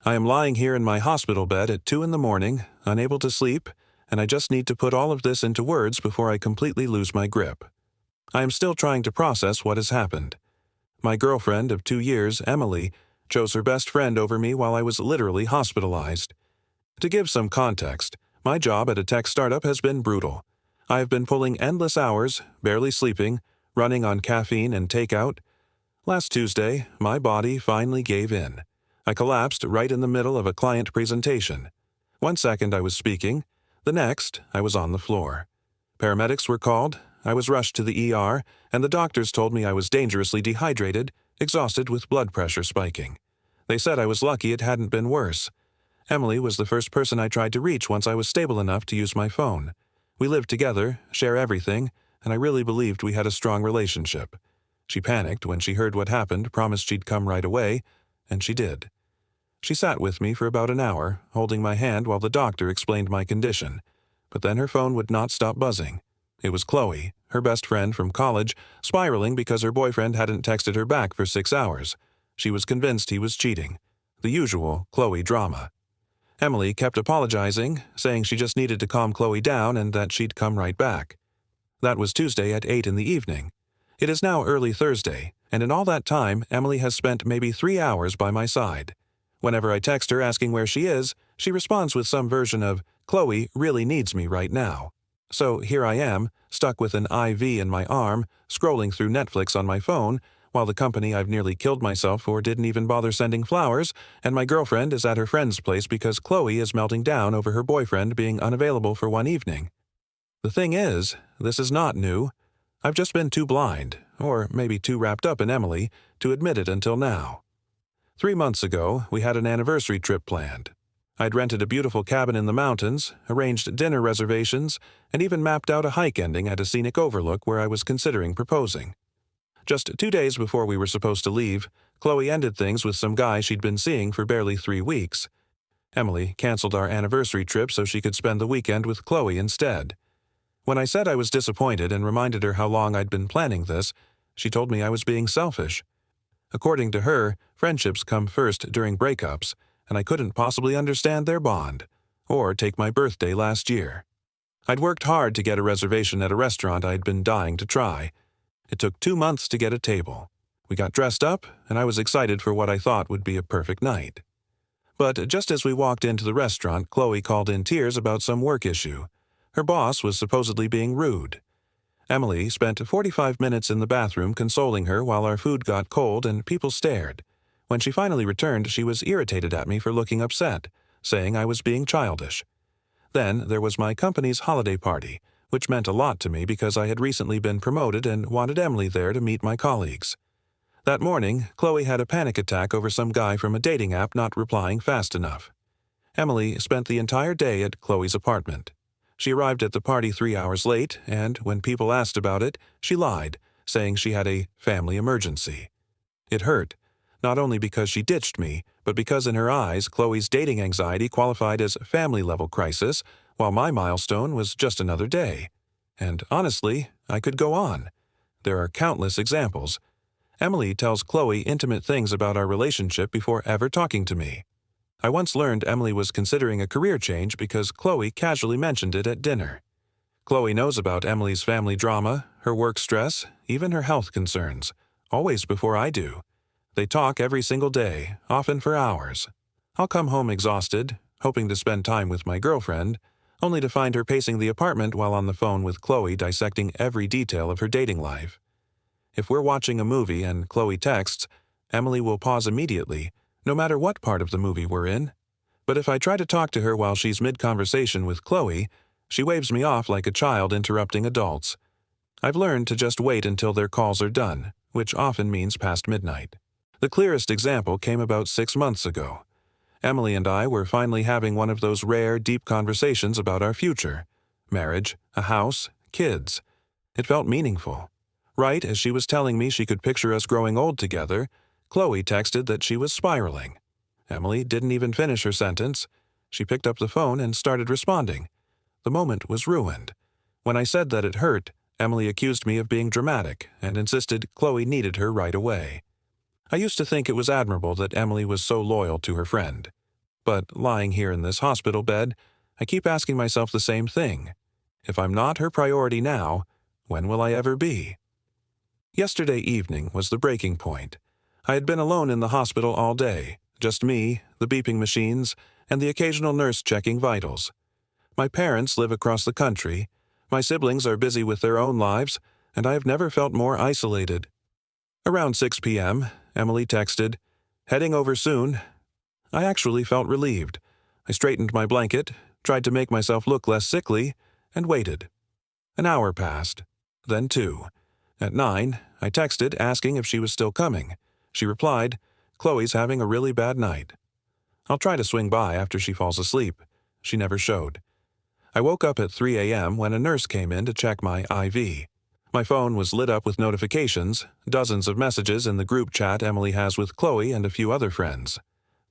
I am lying here in my hospital bed at 2 in the morning, unable to sleep, and I just need to put all of this into words before I completely lose my grip. I am still trying to process what has happened. My girlfriend of 2 years, Emily, chose her best friend over me while I was literally hospitalized. To give some context, my job at a tech startup has been brutal. I have been pulling endless hours, barely sleeping, running on caffeine and takeout. Last Tuesday, my body finally gave in. I collapsed right in the middle of a client presentation. 1 second I was speaking, the next I was on the floor. Paramedics were called, I was rushed to the ER, and the doctors told me I was dangerously dehydrated, exhausted with blood pressure spiking. They said I was lucky it hadn't been worse. Emily was the first person I tried to reach once I was stable enough to use my phone. We lived together, share everything, and I really believed we had a strong relationship. She panicked when she heard what happened, promised she'd come right away, and she did. She sat with me for about an hour, holding my hand while the doctor explained my condition. But then her phone would not stop buzzing. It was Chloe, her best friend from college, spiraling because her boyfriend hadn't texted her back for 6 hours. She was convinced he was cheating. The usual Chloe drama. Emily kept apologizing, saying she just needed to calm Chloe down and that she'd come right back. That was Tuesday at 8 in the evening. It is now early Thursday, and in all that time, Emily has spent maybe 3 hours by my side. Whenever I text her asking where she is, she responds with some version of, "Chloe really needs me right now." So here I am, stuck with an IV in my arm, scrolling through Netflix on my phone, while the company I've nearly killed myself for didn't even bother sending flowers, and my girlfriend is at her friend's place because Chloe is melting down over her boyfriend being unavailable for one evening. The thing is, this is not new. I've just been too blind, or maybe too wrapped up in Emily, to admit it until now. 3 months ago, we had an anniversary trip planned. I'd rented a beautiful cabin in the mountains, arranged dinner reservations, and even mapped out a hike ending at a scenic overlook where I was considering proposing. Just 2 days before we were supposed to leave, Chloe ended things with some guy she'd been seeing for barely 3 weeks. Emily canceled our anniversary trip so she could spend the weekend with Chloe instead. When I said I was disappointed and reminded her how long I'd been planning this, she told me I was being selfish. According to her, friendships come first during breakups, and I couldn't possibly understand their bond, or take my birthday last year. I'd worked hard to get a reservation at a restaurant I'd been dying to try. It took 2 months to get a table. We got dressed up, and I was excited for what I thought would be a perfect night. But just as we walked into the restaurant, Chloe called in tears about some work issue. Her boss was supposedly being rude. Emily spent 45 minutes in the bathroom consoling her while our food got cold and people stared. When she finally returned, she was irritated at me for looking upset, saying I was being childish. Then there was my company's holiday party, which meant a lot to me because I had recently been promoted and wanted Emily there to meet my colleagues. That morning, Chloe had a panic attack over some guy from a dating app not replying fast enough. Emily spent the entire day at Chloe's apartment. She arrived at the party 3 hours late, and when people asked about it, she lied, saying she had a family emergency. It hurt, not only because she ditched me, but because in her eyes, Chloe's dating anxiety qualified as family-level crisis, while my milestone was just another day. And honestly, I could go on. There are countless examples. Emily tells Chloe intimate things about our relationship before ever talking to me. I once learned Emily was considering a career change because Chloe casually mentioned it at dinner. Chloe knows about Emily's family drama, her work stress, even her health concerns, always before I do. They talk every single day, often for hours. I'll come home exhausted, hoping to spend time with my girlfriend, only to find her pacing the apartment while on the phone with Chloe dissecting every detail of her dating life. If we're watching a movie and Chloe texts, Emily will pause immediately, no matter what part of the movie we're in. But if I try to talk to her while she's mid-conversation with Chloe, she waves me off like a child interrupting adults. I've learned to just wait until their calls are done, which often means past midnight. The clearest example came about 6 months ago. Emily and I were finally having one of those rare, deep conversations about our future. Marriage, a house, kids. It felt meaningful. Right as she was telling me she could picture us growing old together, Chloe texted that she was spiraling. Emily didn't even finish her sentence. She picked up the phone and started responding. The moment was ruined. When I said that it hurt, Emily accused me of being dramatic and insisted Chloe needed her right away. I used to think it was admirable that Emily was so loyal to her friend. But lying here in this hospital bed, I keep asking myself the same thing. If I'm not her priority now, when will I ever be? Yesterday evening was the breaking point. I had been alone in the hospital all day, just me, the beeping machines, and the occasional nurse checking vitals. My parents live across the country, my siblings are busy with their own lives, and I have never felt more isolated. Around 6 p.m., Emily texted, "Heading over soon." I actually felt relieved. I straightened my blanket, tried to make myself look less sickly, and waited. An hour passed, then 2. At 9, I texted asking if she was still coming. She replied, "Chloe's having a really bad night." I'll try to swing by after she falls asleep. She never showed. I woke up at 3 a.m. when a nurse came in to check my IV. My phone was lit up with notifications, dozens of messages in the group chat Emily has with Chloe and a few other friends.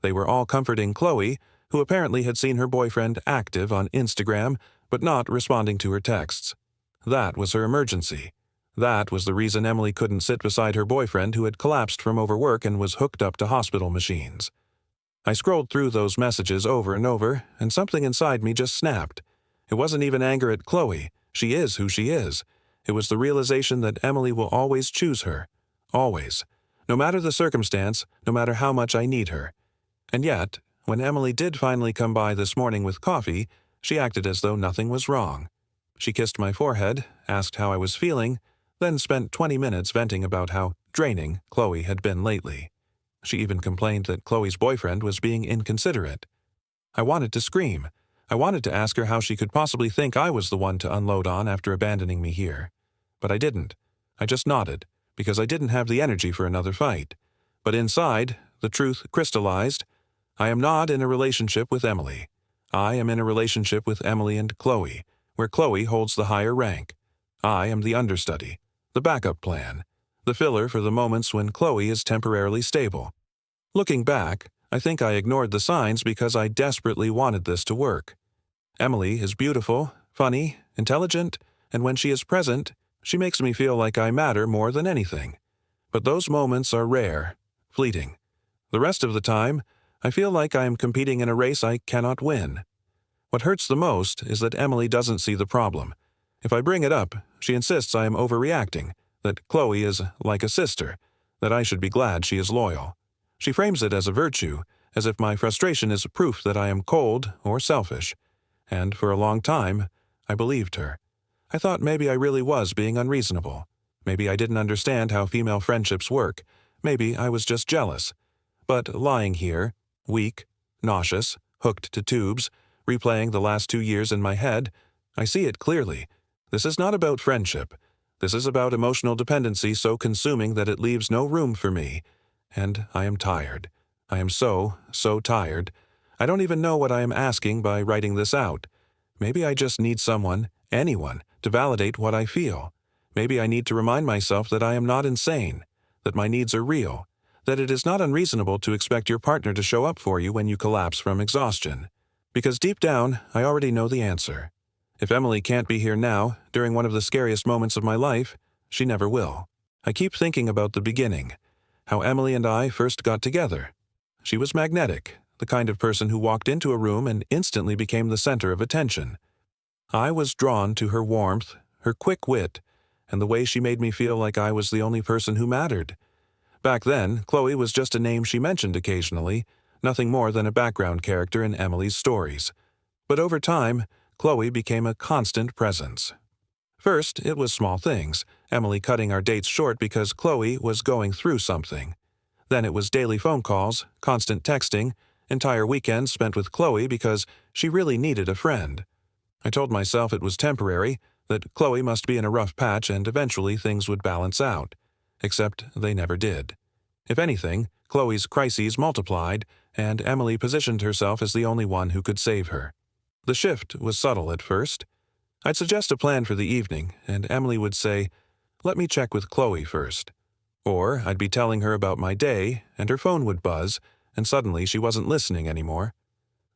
They were all comforting Chloe, who apparently had seen her boyfriend active on Instagram but not responding to her texts. That was her emergency. That was the reason Emily couldn't sit beside her boyfriend who had collapsed from overwork and was hooked up to hospital machines. I scrolled through those messages over and over, and something inside me just snapped. It wasn't even anger at Chloe. She is who she is. It was the realization that Emily will always choose her. Always. No matter the circumstance, no matter how much I need her. And yet, when Emily did finally come by this morning with coffee, she acted as though nothing was wrong. She kissed my forehead, asked how I was feeling, then spent 20 minutes venting about how draining Chloe had been lately. She even complained that Chloe's boyfriend was being inconsiderate. I wanted to scream. I wanted to ask her how she could possibly think I was the one to unload on after abandoning me here. But I didn't. I just nodded, because I didn't have the energy for another fight. But inside, the truth crystallized. I am not in a relationship with Emily. I am in a relationship with Emily and Chloe, where Chloe holds the higher rank. I am the understudy, the backup plan, the filler for the moments when Chloe is temporarily stable. Looking back, I think I ignored the signs because I desperately wanted this to work. Emily is beautiful, funny, intelligent, and when she is present, she makes me feel like I matter more than anything. But those moments are rare, fleeting. The rest of the time, I feel like I am competing in a race I cannot win. What hurts the most is that Emily doesn't see the problem. If I bring it up, she insists I am overreacting, that Chloe is like a sister, that I should be glad she is loyal. She frames it as a virtue, as if my frustration is proof that I am cold or selfish. And for a long time, I believed her. I thought maybe I really was being unreasonable. Maybe I didn't understand how female friendships work. Maybe I was just jealous. But lying here, weak, nauseous, hooked to tubes, replaying the last 2 years in my head, I see it clearly. This is not about friendship. This is about emotional dependency so consuming that it leaves no room for me. And I am tired. I am so tired. I don't even know what I am asking by writing this out. Maybe I just need someone, anyone, to validate what I feel. Maybe I need to remind myself that I am not insane, that my needs are real, that it is not unreasonable to expect your partner to show up for you when you collapse from exhaustion. Because deep down, I already know the answer. If Emily can't be here now, during one of the scariest moments of my life, she never will. I keep thinking about the beginning, how Emily and I first got together. She was magnetic, the kind of person who walked into a room and instantly became the center of attention. I was drawn to her warmth, her quick wit, and the way she made me feel like I was the only person who mattered. Back then, Chloe was just a name she mentioned occasionally, nothing more than a background character in Emily's stories. But over time, Chloe became a constant presence. First, it was small things, Emily cutting our dates short because Chloe was going through something. Then it was daily phone calls, constant texting, entire weekends spent with Chloe because she really needed a friend. I told myself it was temporary, that Chloe must be in a rough patch and eventually things would balance out. Except they never did. If anything, Chloe's crises multiplied, and Emily positioned herself as the only one who could save her. The shift was subtle at first. I'd suggest a plan for the evening, and Emily would say, "Let me check with Chloe first." Or I'd be telling her about my day, and her phone would buzz, and suddenly she wasn't listening anymore.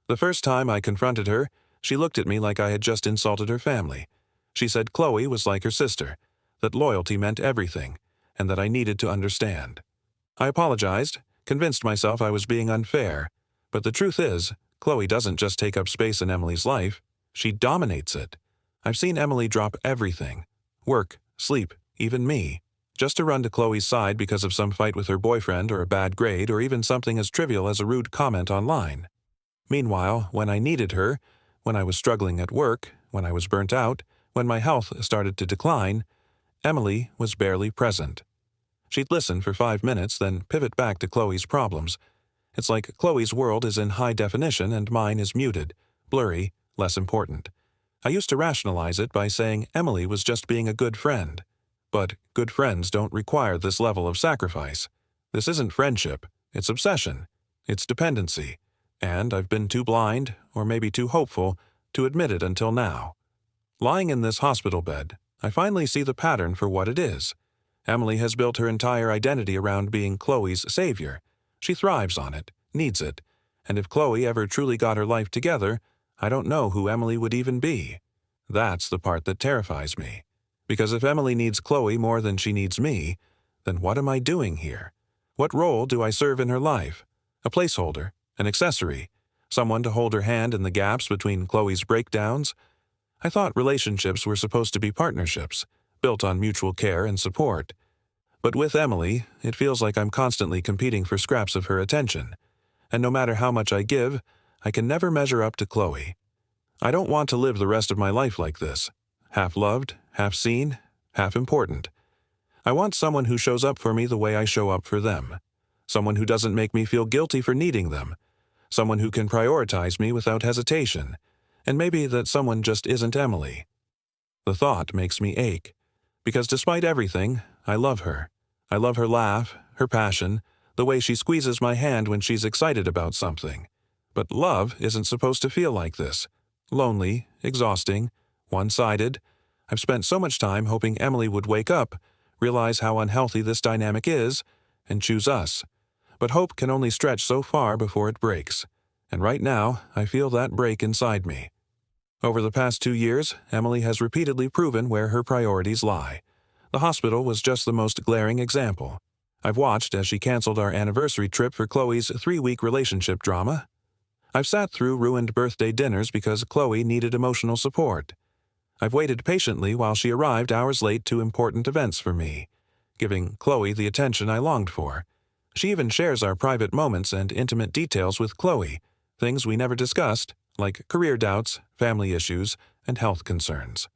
The first time I confronted her, she looked at me like I had just insulted her family. She said Chloe was like her sister, that loyalty meant everything, and that I needed to understand. I apologized, convinced myself I was being unfair, but the truth is, Chloe doesn't just take up space in Emily's life, she dominates it. I've seen Emily drop everything, work, sleep, even me, just to run to Chloe's side because of some fight with her boyfriend or a bad grade or even something as trivial as a rude comment online. Meanwhile, when I needed her, when I was struggling at work, when I was burnt out, when my health started to decline, Emily was barely present. She'd listen for 5 minutes, then pivot back to Chloe's problems. It's like Chloe's world is in high definition and mine is muted, blurry, less important. I used to rationalize it by saying Emily was just being a good friend. But good friends don't require this level of sacrifice. This isn't friendship, it's obsession, it's dependency, and I've been too blind, or maybe too hopeful, to admit it until now. Lying in this hospital bed, I finally see the pattern for what it is. Emily has built her entire identity around being Chloe's savior. She thrives on it, needs it, and if Chloe ever truly got her life together, I don't know who Emily would even be. That's the part that terrifies me. Because if Emily needs Chloe more than she needs me, then what am I doing here? What role do I serve in her life? A placeholder, an accessory, someone to hold her hand in the gaps between Chloe's breakdowns? I thought relationships were supposed to be partnerships, built on mutual care and support. But with Emily, it feels like I'm constantly competing for scraps of her attention. And no matter how much I give, I can never measure up to Chloe. I don't want to live the rest of my life like this. Half loved, half seen, half important. I want someone who shows up for me the way I show up for them. Someone who doesn't make me feel guilty for needing them. Someone who can prioritize me without hesitation. And maybe that someone just isn't Emily. The thought makes me ache. Because despite everything, I love her. I love her laugh, her passion, the way she squeezes my hand when she's excited about something. But love isn't supposed to feel like this. Lonely, exhausting, one-sided. I've spent so much time hoping Emily would wake up, realize how unhealthy this dynamic is, and choose us. But hope can only stretch so far before it breaks. And right now, I feel that break inside me. Over the past 2 years, Emily has repeatedly proven where her priorities lie. The hospital was just the most glaring example. I've watched as she canceled our anniversary trip for Chloe's 3-week relationship drama. I've sat through ruined birthday dinners because Chloe needed emotional support. I've waited patiently while she arrived hours late to important events for me, giving Chloe the attention I longed for. She even shares our private moments and intimate details with Chloe, things we never discussed, like career doubts, family issues, and health concerns.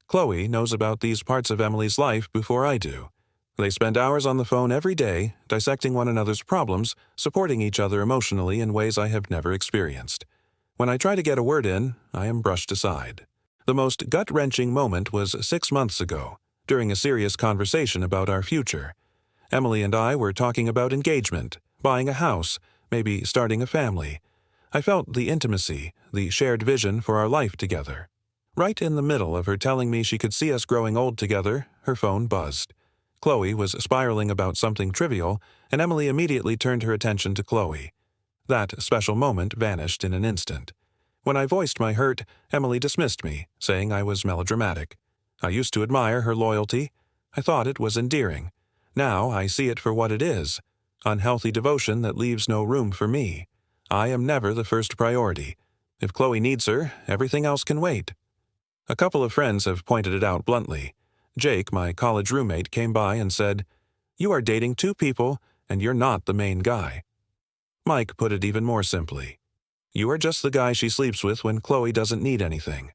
Chloe knows about these parts of Emily's life before I do. They spend hours on the phone every day, dissecting one another's problems, supporting each other emotionally in ways I have never experienced. When I try to get a word in, I am brushed aside. The most gut-wrenching moment was 6 months ago, during a serious conversation about our future. Emily and I were talking about engagement, buying a house, maybe starting a family. I felt the intimacy, the shared vision for our life together. Right in the middle of her telling me she could see us growing old together, her phone buzzed. Chloe was spiraling about something trivial, and Emily immediately turned her attention to Chloe. That special moment vanished in an instant. When I voiced my hurt, Emily dismissed me, saying I was melodramatic. I used to admire her loyalty. I thought it was endearing. Now I see it for what it is: unhealthy devotion that leaves no room for me. I am never the first priority. If Chloe needs her, everything else can wait. A couple of friends have pointed it out bluntly. Jake, my college roommate, came by and said, "You are dating 2 people, and you're not the main guy." Mike put it even more simply. "You are just the guy she sleeps with when Chloe doesn't need anything."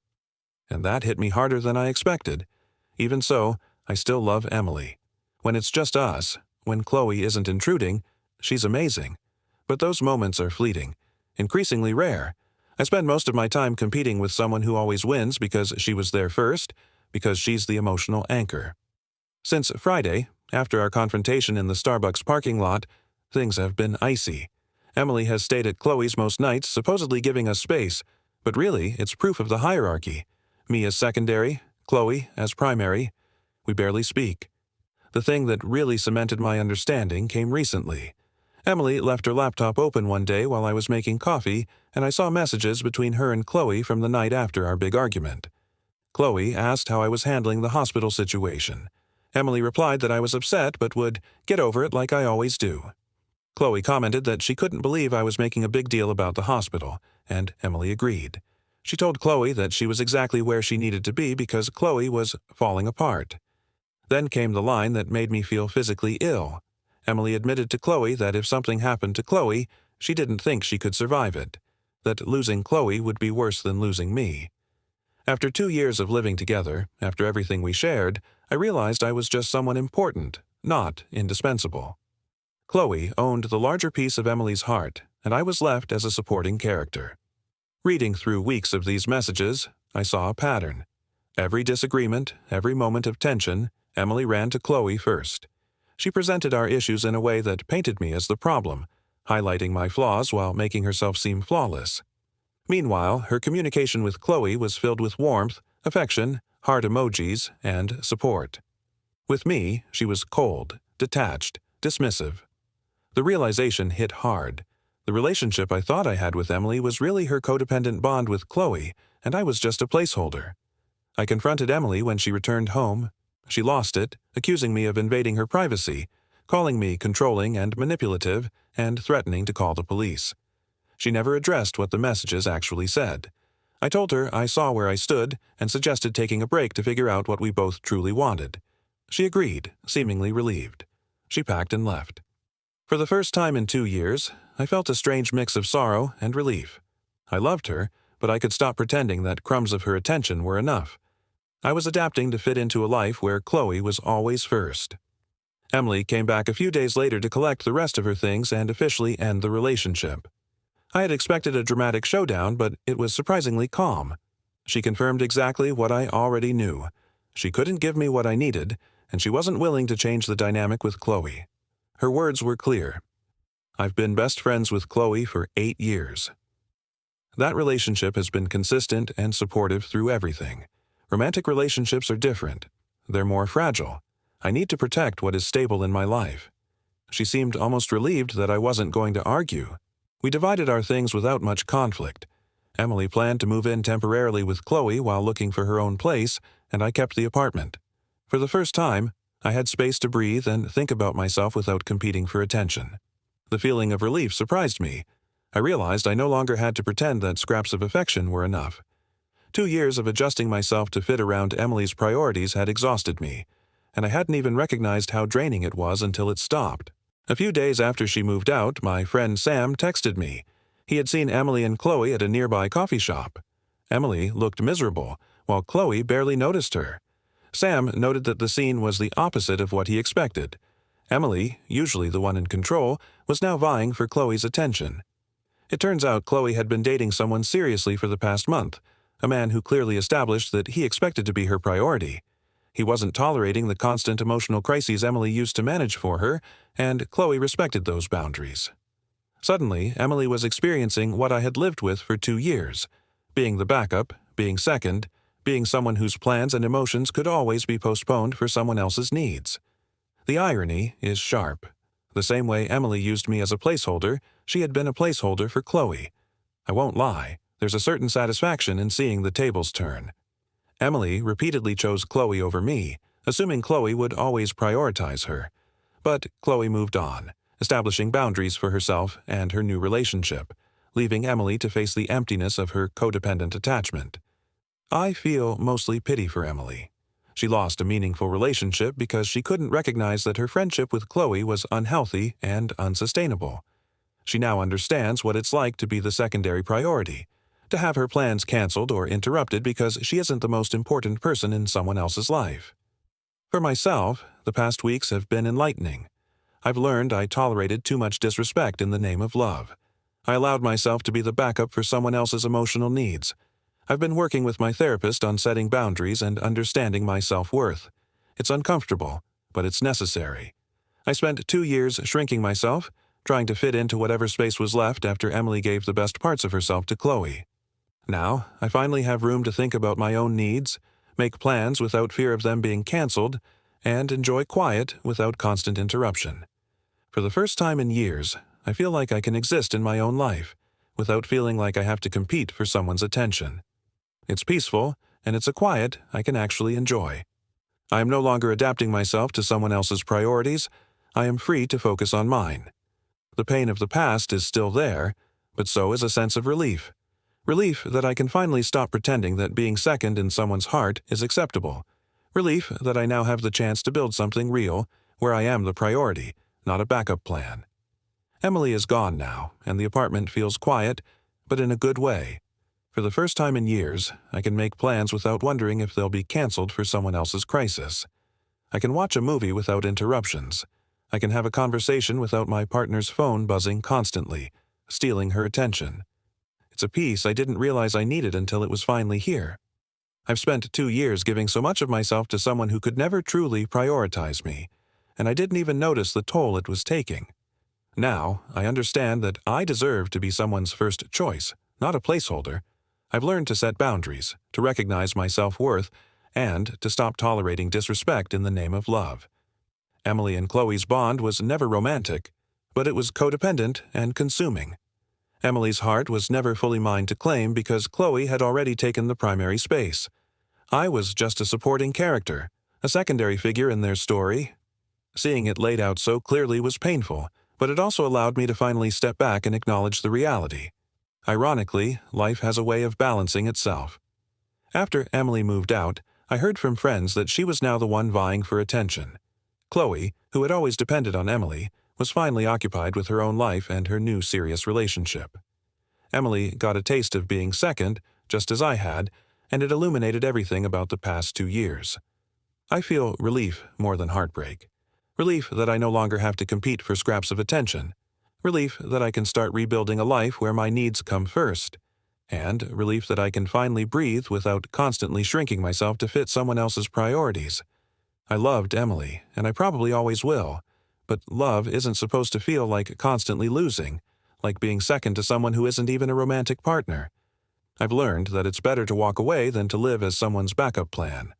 And that hit me harder than I expected. Even so, I still love Emily. When it's just us, when Chloe isn't intruding, she's amazing. But those moments are fleeting, increasingly rare. I spend most of my time competing with someone who always wins because she was there first, because she's the emotional anchor. Since Friday, after our confrontation in the Starbucks parking lot, things have been icy. Emily has stayed at Chloe's most nights, supposedly giving us space, but really it's proof of the hierarchy. Me as secondary, Chloe as primary. We barely speak. The thing that really cemented my understanding came recently. Emily left her laptop open one day while I was making coffee, and I saw messages between her and Chloe from the night after our big argument. Chloe asked how I was handling the hospital situation. Emily replied that I was upset but would get over it like I always do. Chloe commented that she couldn't believe I was making a big deal about the hospital, and Emily agreed. She told Chloe that she was exactly where she needed to be because Chloe was falling apart. Then came the line that made me feel physically ill. Emily admitted to Chloe that if something happened to Chloe, she didn't think she could survive it, that losing Chloe would be worse than losing me. After 2 years of living together, after everything we shared, I realized I was just someone important, not indispensable. Chloe owned the larger piece of Emily's heart, and I was left as a supporting character. Reading through weeks of these messages, I saw a pattern. Every disagreement, every moment of tension, Emily ran to Chloe first. She presented our issues in a way that painted me as the problem, highlighting my flaws while making herself seem flawless. Meanwhile, her communication with Chloe was filled with warmth, affection, heart emojis, and support. With me, she was cold, detached, dismissive. The realization hit hard. The relationship I thought I had with Emily was really her codependent bond with Chloe, and I was just a placeholder. I confronted Emily when she returned home. She lost it, accusing me of invading her privacy, calling me controlling and manipulative, and threatening to call the police. She never addressed what the messages actually said. I told her I saw where I stood and suggested taking a break to figure out what we both truly wanted. She agreed, seemingly relieved. She packed and left. For the first time in 2 years, I felt a strange mix of sorrow and relief. I loved her, but I could stop pretending that crumbs of her attention were enough. I was adapting to fit into a life where Chloe was always first. Emily came back a few days later to collect the rest of her things and officially end the relationship. I had expected a dramatic showdown, but it was surprisingly calm. She confirmed exactly what I already knew. She couldn't give me what I needed, and she wasn't willing to change the dynamic with Chloe. Her words were clear. I've been best friends with Chloe for 8 years. That relationship has been consistent and supportive through everything. Romantic relationships are different. They're more fragile. I need to protect what is stable in my life. She seemed almost relieved that I wasn't going to argue. We divided our things without much conflict. Emily planned to move in temporarily with Chloe while looking for her own place, and I kept the apartment. For the first time, I had space to breathe and think about myself without competing for attention. The feeling of relief surprised me. I realized I no longer had to pretend that scraps of affection were enough. 2 years of adjusting myself to fit around Emily's priorities had exhausted me, and I hadn't even recognized how draining it was until it stopped. A few days after she moved out, my friend Sam texted me. He had seen Emily and Chloe at a nearby coffee shop. Emily looked miserable, while Chloe barely noticed her. Sam noted that the scene was the opposite of what he expected. Emily, usually the one in control, was now vying for Chloe's attention. It turns out Chloe had been dating someone seriously for the past month, a man who clearly established that he expected to be her priority. He wasn't tolerating the constant emotional crises Emily used to manage for her, and Chloe respected those boundaries. Suddenly, Emily was experiencing what I had lived with for 2 years, being the backup, being second, being someone whose plans and emotions could always be postponed for someone else's needs. The irony is sharp. The same way Emily used me as a placeholder, she had been a placeholder for Chloe. I won't lie, there's a certain satisfaction in seeing the tables turn. Emily repeatedly chose Chloe over me, assuming Chloe would always prioritize her. But Chloe moved on, establishing boundaries for herself and her new relationship, leaving Emily to face the emptiness of her codependent attachment. I feel mostly pity for Emily. She lost a meaningful relationship because she couldn't recognize that her friendship with Chloe was unhealthy and unsustainable. She now understands what it's like to be the secondary priority, to have her plans canceled or interrupted because she isn't the most important person in someone else's life. For myself, the past weeks have been enlightening. I've learned I tolerated too much disrespect in the name of love. I allowed myself to be the backup for someone else's emotional needs. I've been working with my therapist on setting boundaries and understanding my self-worth. It's uncomfortable, but it's necessary. I spent 2 years shrinking myself, trying to fit into whatever space was left after Emily gave the best parts of herself to Chloe. Now, I finally have room to think about my own needs, make plans without fear of them being canceled, and enjoy quiet without constant interruption. For the first time in years, I feel like I can exist in my own life, without feeling like I have to compete for someone's attention. It's peaceful, and it's a quiet I can actually enjoy. I am no longer adapting myself to someone else's priorities. I am free to focus on mine. The pain of the past is still there, but so is a sense of relief. Relief that I can finally stop pretending that being second in someone's heart is acceptable. Relief that I now have the chance to build something real, where I am the priority, not a backup plan. Emily is gone now, and the apartment feels quiet, but in a good way. For the first time in years, I can make plans without wondering if they'll be canceled for someone else's crisis. I can watch a movie without interruptions. I can have a conversation without my partner's phone buzzing constantly, stealing her attention. It's a peace I didn't realize I needed until it was finally here. I've spent 2 years giving so much of myself to someone who could never truly prioritize me, and I didn't even notice the toll it was taking. Now, I understand that I deserve to be someone's first choice, not a placeholder. I've learned to set boundaries, to recognize my self-worth, and to stop tolerating disrespect in the name of love. Emily and Chloe's bond was never romantic, but it was codependent and consuming. Emily's heart was never fully mine to claim because Chloe had already taken the primary space. I was just a supporting character, a secondary figure in their story. Seeing it laid out so clearly was painful, but it also allowed me to finally step back and acknowledge the reality. Ironically, life has a way of balancing itself. After Emily moved out, I heard from friends that she was now the one vying for attention. Chloe, who had always depended on Emily, was finally occupied with her own life and her new serious relationship. Emily got a taste of being second, just as I had, and it illuminated everything about the past 2 years. I feel relief more than heartbreak. Relief that I no longer have to compete for scraps of attention. Relief that I can start rebuilding a life where my needs come first. And relief that I can finally breathe without constantly shrinking myself to fit someone else's priorities. I loved Emily, and I probably always will. But love isn't supposed to feel like constantly losing, like being second to someone who isn't even a romantic partner. I've learned that it's better to walk away than to live as someone's backup plan.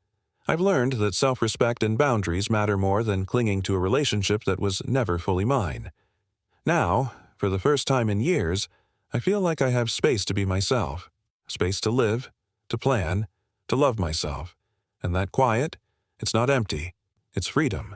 I've learned that self-respect and boundaries matter more than clinging to a relationship that was never fully mine. Now, for the first time in years, I feel like I have space to be myself, space to live, to plan, to love myself. And that quiet, it's not empty, it's freedom.